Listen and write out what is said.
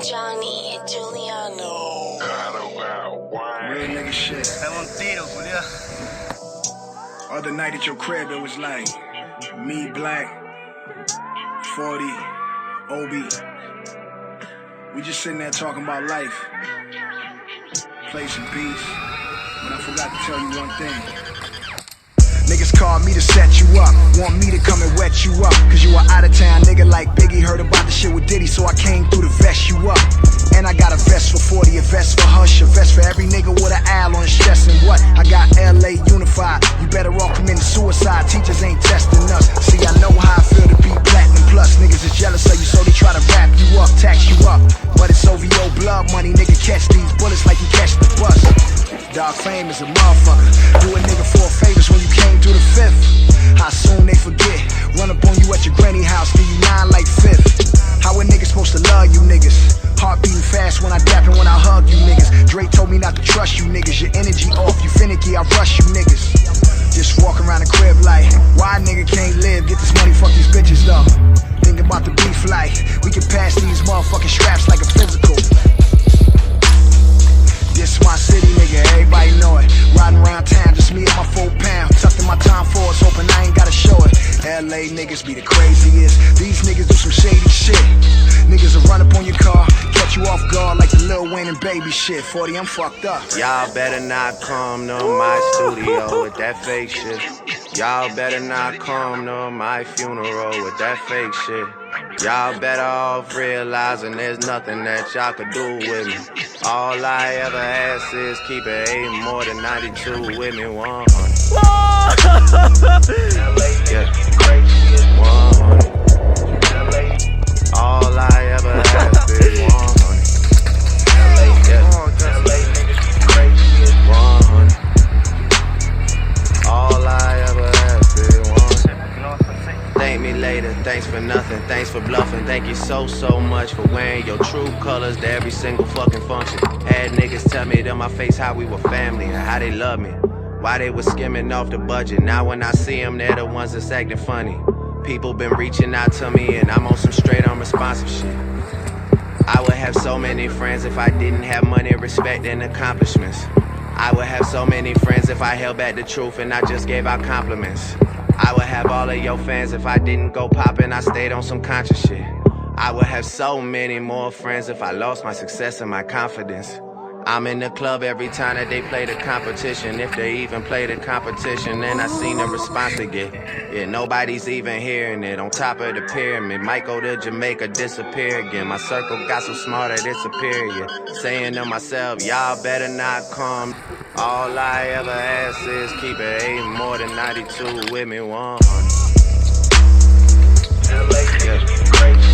Johnny Giuliano. Real nigga shit. Estamos un tiro, Julia. Other night at your crib, it was like me, Black, 40, Obi. We just sitting there talking about life. Play some beats. But I forgot to tell you one thing. Niggas call me to set you up, want me to come and wet you up. Cause you a out of town nigga like Biggie, heard about the shit with Diddy, so I came through to vest you up. And I got a vest for 40, a vest for Hush, a vest for every nigga with an owl on his chest. And what? I got LA unified, you better all commit suicide, teachers ain't testing us. See, I know how I feel to be platinum plus. Niggas is jealous of you, so they try to wrap you up, tax you up. But it's OVO blood money, nigga, catch these bullets like you catch the bus. Dog fame is a motherfucker, do a nigga four favors when you came through the fifth. How soon they forget, run up on you at your granny house, give you 9 like fifth. How a nigga supposed to love you niggas? Heart beating fast when I dap and when I hug you niggas. Drake told me not to trust you niggas, your energy off, you finicky, I rush you niggas. Just walk around the crib like, why a nigga can't live, get this money, fuck these bitches though. Think about the beef like, we can pass these motherfucking straps like a physical. This my city, nigga, everybody know it. Riding around town, just me and my 4 pound. Tucked in my time forwards, hoping I ain't gotta show it. LA niggas be the craziest. These niggas do some shady shit. Niggas will run up on your car, catch you off guard like the Lil Wayne and Baby shit. 40, I'm fucked up. Y'all better not come to my studio with that fake shit. Y'all better not come to my funeral with that fake shit. Y'all better off realizing there's nothing that y'all could do with me. All I ever ask is keep it 8 more than 92 with me 100. Yeah, 100. All I ever ask is 100. Yeah, 100. All I ever ask is 100. Thank me later, thanks for nothing, thanks for bluffing. Thank you so much for wearing your true colors to every single fucking function. Had niggas tell me to my face how we were family and how they love me, why they was skimming off the budget. Now when I see them, they're the ones that's acting funny. People been reaching out to me and I'm on some straight unresponsive shit. I would have so many friends if I didn't have money, respect, and accomplishments. I would have so many friends if I held back the truth and I just gave out compliments. I would have all of your fans if I didn't go poppin', I stayed on some conscious shit. I would have so many more friends if I lost my success and my confidence. I'm in the club every time that they play the competition, if they even play the competition. And I seen the response they get. Yeah, nobody's even hearing it. On top of the pyramid, might go to Jamaica, disappear again. My circle got so smart that it's superior. Saying to myself, y'all better not come. All I ever ask is keep it 8 more than 92 with me 100. Yeah.